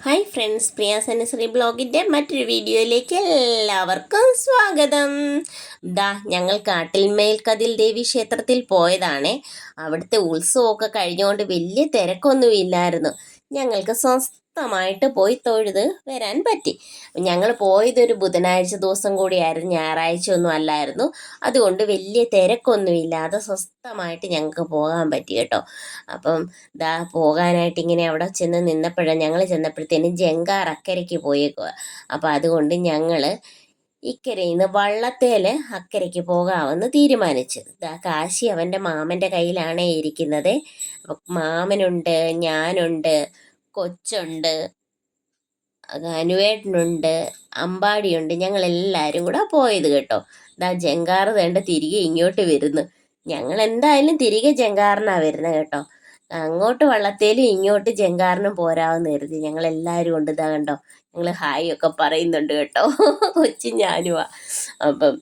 Hi friends, പ്രിയ സനശ്രീ ബ്ലോഗിൻ്റെ മറ്റൊരു വീഡിയോയിലേക്ക് എല്ലാവർക്കും സ്വാഗതം. ഞങ്ങൾ കാട്ടിൽമേൽക്കതിൽ ദേവി ക്ഷേത്രത്തിൽ പോയതാണ്. അവിടുത്തെ ഉത്സവമൊക്കെ കഴിഞ്ഞുകൊണ്ട് വലിയ തിരക്കൊന്നുമില്ലായിരുന്നു. ഞങ്ങൾക്ക് സ്വസ്ഥമായിട്ട് പോയി തൊഴുത് വരാൻ പറ്റി. ഞങ്ങൾ പോയതൊരു ബുധനാഴ്ച ദിവസം കൂടിയായിരുന്നു, ഞായറാഴ്ച ഒന്നും അല്ലായിരുന്നു. അതുകൊണ്ട് വലിയ തിരക്കൊന്നുമില്ലാതെ സ്വസ്ഥമായിട്ട് ഞങ്ങൾക്ക് പോകാൻ പറ്റി കേട്ടോ. അപ്പം പോകാനായിട്ട് ഇങ്ങനെ അവിടെ ചെന്ന് നിന്നപ്പോഴാണ് ഞങ്ങൾ ചെന്നപ്പോഴത്തേനും ജങ്കാർ അക്കരയ്ക്ക് പോയേക്കുക. അപ്പം അതുകൊണ്ട് ഞങ്ങൾ ഇക്കരയിൽ നിന്ന് വള്ളത്തേൽ അക്കരയ്ക്ക് പോകാമെന്ന് തീരുമാനിച്ചു. കാശി അവൻ്റെ മാമൻ്റെ കയ്യിലാണ് ഇരിക്കുന്നത്. അപ്പം മാമനുണ്ട്, ഞാനുണ്ട്, കൊച്ചുണ്ട്, അനുവേട്ടനുണ്ട്, അമ്പാടിയുണ്ട്. ഞങ്ങളെല്ലാവരും കൂടെ പോയത് കേട്ടോ. ജങ്കാറ് വേണ്ട തിരികെ ഇങ്ങോട്ട് വരുന്നു. ഞങ്ങൾ എന്തായാലും തിരികെ ജങ്കാറിനാണ് വരുന്നത് കേട്ടോ. അങ്ങോട്ട് വള്ളത്തേലും ഇങ്ങോട്ട് ജങ്കാറിനും പോരാമെന്ന് കരുതി ഞങ്ങളെല്ലാവരും ഉണ്ട്. കണ്ടോ, ഞങ്ങൾ ഹായ് ഒക്കെ പറയുന്നുണ്ട് കേട്ടോ. കൊച്ചും ഞാനുമാ. അപ്പം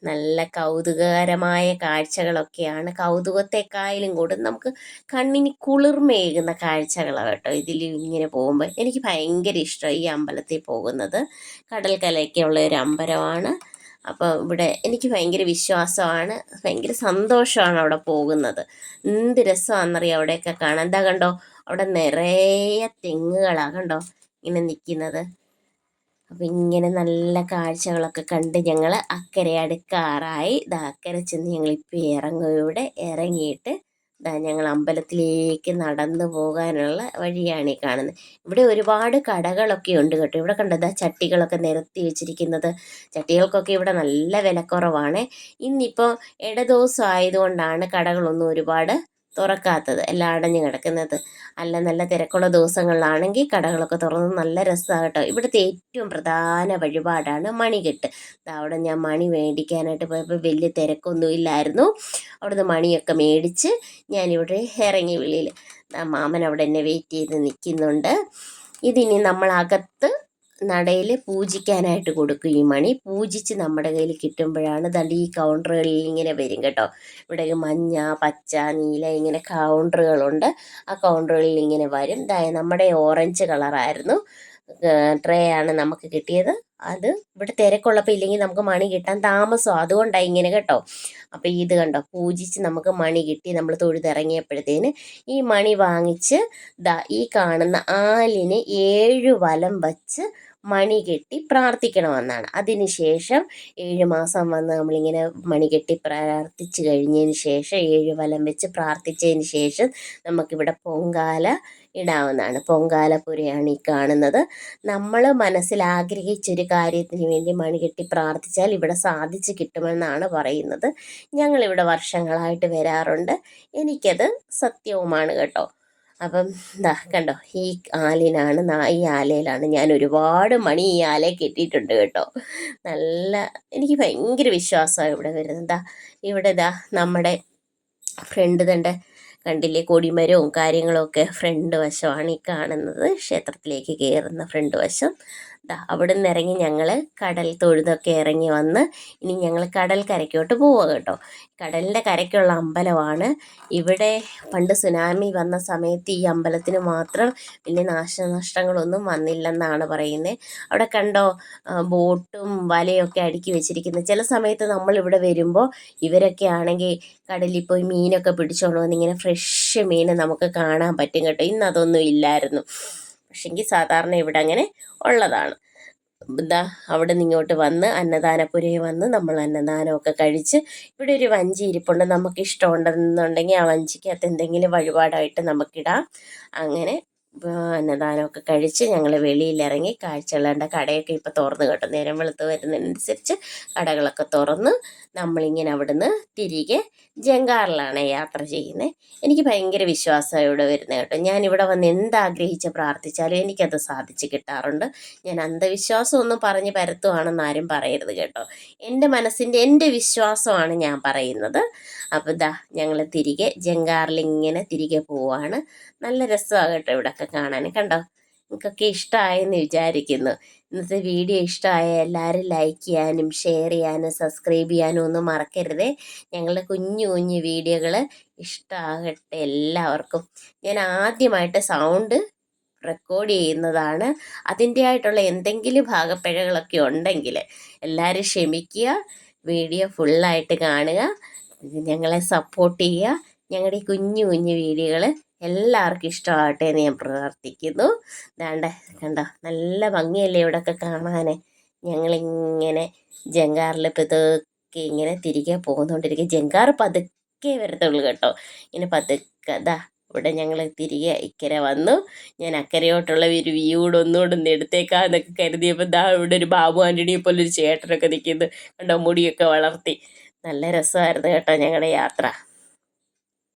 നല്ല കൗതുകകരമായ കാഴ്ചകളൊക്കെയാണ്. കൗതുകത്തെക്കായാലും കൂടെ നമുക്ക് കണ്ണിന് കുളിർമയേകുന്ന കാഴ്ചകളാണ് കേട്ടോ ഇതിൽ ഇങ്ങനെ പോകുമ്പോൾ. എനിക്ക് ഭയങ്കര ഇഷ്ടമാണ് ഈ അമ്പലത്തിൽ പോകുന്നത്. കടൽക്കലയ്ക്കുള്ള ഒരു അമ്പലമാണ്. അപ്പം ഇവിടെ എനിക്ക് ഭയങ്കര വിശ്വാസമാണ്, ഭയങ്കര സന്തോഷമാണ് അവിടെ പോകുന്നത്. എന്ത് രസമാണെന്നറിയാം അവിടെയൊക്കെ കാണാൻ. കണ്ടോ, അവിടെ നിറയെ തെങ്ങുകളാണ് കണ്ടോ ഇങ്ങനെ നിൽക്കുന്നത്. അപ്പം ഇങ്ങനെ നല്ല കാഴ്ചകളൊക്കെ കണ്ട് ഞങ്ങൾ അക്കരെ അടുക്കാറായി. അക്കരെ ചെന്ന് ഞങ്ങളിപ്പോൾ ഇറങ്ങും. ഇവിടെ ഇറങ്ങിയിട്ട് ഞങ്ങൾ അമ്പലത്തിലേക്ക് നടന്നു പോകാനുള്ള വഴിയാണ് ഈ കാണുന്നത്. ഇവിടെ ഒരുപാട് കടകളൊക്കെ ഉണ്ട് കേട്ടോ. ഇവിടെ കണ്ടത് ചട്ടികളൊക്കെ നിരത്തി വെച്ചിരിക്കുന്നത്. ചട്ടികൾക്കൊക്കെ ഇവിടെ നല്ല വിലക്കുറവാണ്. ഇന്നിപ്പോൾ ഇടദിവസം ആയതുകൊണ്ടാണ് കടകളൊന്നും ഒരുപാട് തുറക്കാത്തത്, എല്ലാം അടഞ്ഞു കിടക്കുന്നത്. അല്ല നല്ല തിരക്കുള്ള ദിവസങ്ങളിലാണെങ്കിൽ കടകളൊക്കെ തുറന്ന് നല്ല രസമാണ് കേട്ടോ. ഇവിടുത്തെ ഏറ്റവും പ്രധാന വഴിപാടാണ് മണികെട്ട്. അവിടെ ഞാൻ മണി മേടിക്കാനായിട്ട് പോയപ്പോൾ വലിയ തിരക്കൊന്നും ഇല്ലായിരുന്നു. അവിടുന്ന് മണിയൊക്കെ മേടിച്ച് ഞാനിവിടെ ഇറങ്ങി വെളിയിൽ. മാമൻ അവിടെ എന്നെ വെയിറ്റ് ചെയ്ത് നിൽക്കുന്നുണ്ട്. ഇതിനി നമ്മളകത്ത് നടയിൽ പൂജിക്കാനായിട്ട് കൊടുക്കും. ഈ മണി പൂജിച്ച് നമ്മുടെ കയ്യിൽ കിട്ടുമ്പോഴാണ് ഈ കൗണ്ടറുകളിൽ ഇങ്ങനെ വരും കേട്ടോ. ഇവിടെ മഞ്ഞ, പച്ച, നീല ഇങ്ങനെ കൗണ്ടറുകളുണ്ട്. ആ കൗണ്ടറുകളിൽ ഇങ്ങനെ വരും. നമ്മുടെ ഓറഞ്ച് കളറായിരുന്നു ട്രേ ആണ് നമുക്ക് കിട്ടിയത്. അത് ഇവിടെ തിരക്കുള്ളപ്പോൾ ഇല്ലെങ്കിൽ നമുക്ക് മണി കിട്ടാൻ താമസം, അതുകൊണ്ടാണ് ഇങ്ങനെ കേട്ടോ. അപ്പം ഇത് കണ്ടോ, പൂജിച്ച് നമുക്ക് മണി കിട്ടി. നമ്മൾ തൊഴുതിറങ്ങിയപ്പോഴത്തേന് ഈ മണി വാങ്ങിച്ച് ഈ കാണുന്ന ആലിന് 7 വലം വച്ച് മണി കെട്ടി പ്രാർത്ഥിക്കണമെന്നാണ്. അതിനുശേഷം 7 മാസം വന്ന് നമ്മളിങ്ങനെ മണി കെട്ടി പ്രാർത്ഥിച്ച് കഴിഞ്ഞതിന് ശേഷം 7 വലം വെച്ച് പ്രാർത്ഥിച്ചതിന് ശേഷം നമുക്കിവിടെ പൊങ്കാല ഇടാവുന്നതാണ്. പൊങ്കാലപ്പുരയാണ് ഈ കാണുന്നത്. നമ്മൾ മനസ്സിൽ ആഗ്രഹിച്ചൊരു കാര്യത്തിന് വേണ്ടി മണി കെട്ടി പ്രാർത്ഥിച്ചാൽ ഇവിടെ സാധിച്ചു കിട്ടുമെന്നാണ് പറയുന്നത്. ഞങ്ങളിവിടെ വർഷങ്ങളായിട്ട് വരാറുണ്ട്. എനിക്കത് സത്യവുമാണ് കേട്ടോ. അപ്പം കണ്ടോ, ഈ ആലിനാണ്, ഈ ആലയിലാണ് ഞാൻ ഒരുപാട് മണി ഈ ആലയിൽ കെട്ടിയിട്ടുണ്ട് കേട്ടോ. നല്ല എനിക്ക് ഭയങ്കര വിശ്വാസമാണ് ഇവിടെ വരുന്നത്. ഇവിടെ നമ്മുടെ ഫ്രണ്ട് കണ്ടില്ലേ, കൊടിമരവും കാര്യങ്ങളൊക്കെ ഫ്രണ്ട് വശമാണ് ഈ കാണുന്നത്. ക്ഷേത്രത്തിലേക്ക് കയറുന്ന ഫ്രണ്ട് വശം. അവിടെ നിന്ന് ഇറങ്ങി ഞങ്ങൾ കടൽ തൊഴുതൊക്കെ ഇറങ്ങി വന്ന് ഇനി ഞങ്ങൾ കടൽ കരയ്ക്കോട്ട് പോവുക കേട്ടോ. കടലിൻ്റെ കരയ്ക്കുള്ള അമ്പലമാണ്. ഇവിടെ പണ്ട് സുനാമി വന്ന സമയത്ത് ഈ അമ്പലത്തിന് മാത്രം വലിയ നാശനഷ്ടങ്ങളൊന്നും വന്നില്ലെന്നാണ് പറയുന്നത്. അവിടെ കണ്ടോ, ബോട്ടും വലയൊക്കെ അടുക്കി വെച്ചിരിക്കുന്നത്. ചില സമയത്ത് നമ്മളിവിടെ വരുമ്പോൾ ഇവരൊക്കെ ആണെങ്കിൽ കടലിൽ പോയി മീനൊക്കെ പിടിച്ചോണ്ട് വന്ന് ഇങ്ങനെ ഫ്രഷ് മീൻ നമുക്ക് കാണാൻ പറ്റും കേട്ടോ. ഇന്ന് അതൊന്നും ഇല്ലായിരുന്നു. പക്ഷെങ്കിൽ സാധാരണ ഇവിടെ അങ്ങനെ ഉള്ളതാണ്. അവിടെ നിന്ന് ഇങ്ങോട്ട് വന്ന് അന്നദാനപുരയിൽ വന്ന് നമ്മൾ അന്നദാനമൊക്കെ കഴിച്ച് ഇവിടെ ഒരു വഞ്ചി ഇരിപ്പുണ്ട്. നമുക്ക് ഇഷ്ടമുണ്ടെന്നുണ്ടെങ്കിൽ ആ വഞ്ചിക്കകത്ത് എന്തെങ്കിലും വഴിപാടായിട്ട് നമുക്കിടാം. അങ്ങനെ അന്നദാനമൊക്കെ കഴിച്ച് ഞങ്ങൾ വെളിയിലിറങ്ങി കാഴ്ചകളുണ്ട്. കടയൊക്കെ ഇപ്പോൾ തുറന്ന് കേട്ടോ. നേരം വെളുത്ത് വരുന്നതിനനുസരിച്ച് കടകളൊക്കെ തുറന്ന് നമ്മളിങ്ങനെ അവിടുന്ന് തിരികെ ജങ്കാറിലാണ് യാത്ര ചെയ്യുന്നത്. എനിക്ക് ഭയങ്കര വിശ്വാസമാണ് ഇവിടെ വരുന്നത് കേട്ടോ. ഞാനിവിടെ വന്ന് എന്താഗ്രഹിച്ച് പ്രാർത്ഥിച്ചാലും എനിക്കത് സാധിച്ച് കിട്ടാറുണ്ട്. ഞാൻ അന്ധവിശ്വാസമൊന്നും പറഞ്ഞ് പരത്തുവാണെന്ന് ആരും പറയരുത് കേട്ടോ. എൻ്റെ മനസ്സിൻ്റെ എൻ്റെ വിശ്വാസമാണ് ഞാൻ പറയുന്നത്. അപ്പോൾ ഞങ്ങൾ തിരികെ ജങ്കാറിൽ ഇങ്ങനെ തിരികെ പോവാണ്. നല്ല രസമാണ് കേട്ടോ ഇവിടെയൊക്കെ കാണാൻ. കണ്ടോ, നിങ്ങൾക്കൊക്കെ ഇഷ്ടമായെന്ന് വിചാരിക്കുന്നു. ഇന്നത്തെ വീഡിയോ ഇഷ്ടമായ എല്ലാവരും ലൈക്ക് ചെയ്യാനും ഷെയർ ചെയ്യാനും സബ്സ്ക്രൈബ് ചെയ്യാനും ഒന്നും മറക്കരുതേ. ഞങ്ങളുടെ കുഞ്ഞു കുഞ്ഞു വീഡിയോകൾ ഇഷ്ടമാകട്ടെ എല്ലാവർക്കും. ഞാൻ ആദ്യമായിട്ട് സൗണ്ട് റെക്കോർഡ് ചെയ്യുന്നതാണ്. അതിൻ്റെ ആയിട്ടുള്ള എന്തെങ്കിലും ഭാഗപ്പിഴകളൊക്കെ ഉണ്ടെങ്കിൽ എല്ലാവരും ക്ഷമിക്കുക. വീഡിയോ ഫുള്ളായിട്ട് കാണുക, ഞങ്ങളെ സപ്പോർട്ട് ചെയ്യുക. ഞങ്ങളുടെ ഈ കുഞ്ഞു കുഞ്ഞു വീഡിയോകൾ എല്ലാവർക്കും ഇഷ്ടമാകട്ടെ എന്ന് ഞാൻ പ്രാർത്ഥിക്കുന്നു. ദാണ്ടെ കണ്ടോ, നല്ല ഭംഗിയല്ലേ ഇവിടെയൊക്കെ കാണാൻ. ഞങ്ങളിങ്ങനെ ജങ്കാറിൽ പതുക്കെ ഇങ്ങനെ തിരികെ പോകുന്നുകൊണ്ടിരിക്കും. ജങ്കാറ് പതുക്കെ വരത്തുള്ളൂ കേട്ടോ. ഇങ്ങനെ പതുക്കെ ഇവിടെ ഞങ്ങൾ തിരികെ ഇക്കരെ വന്നു. ഞാൻ അക്കരയോട്ടുള്ള ഒരു വ്യൂ കൂടെ ഒന്നുകൂടെ എടുത്തേക്കാന്നൊക്കെ കരുതിയപ്പോൾ ഇവിടെ ഒരു ബാബു ആൻ്റണിയെ പോലെ ഒരു ചേട്ടനൊക്കെ നിൽക്കുന്നു കണ്ടോ, മുടിയൊക്കെ വളർത്തി. നല്ല രസമായിരുന്നു കേട്ടോ ഞങ്ങളുടെ യാത്ര.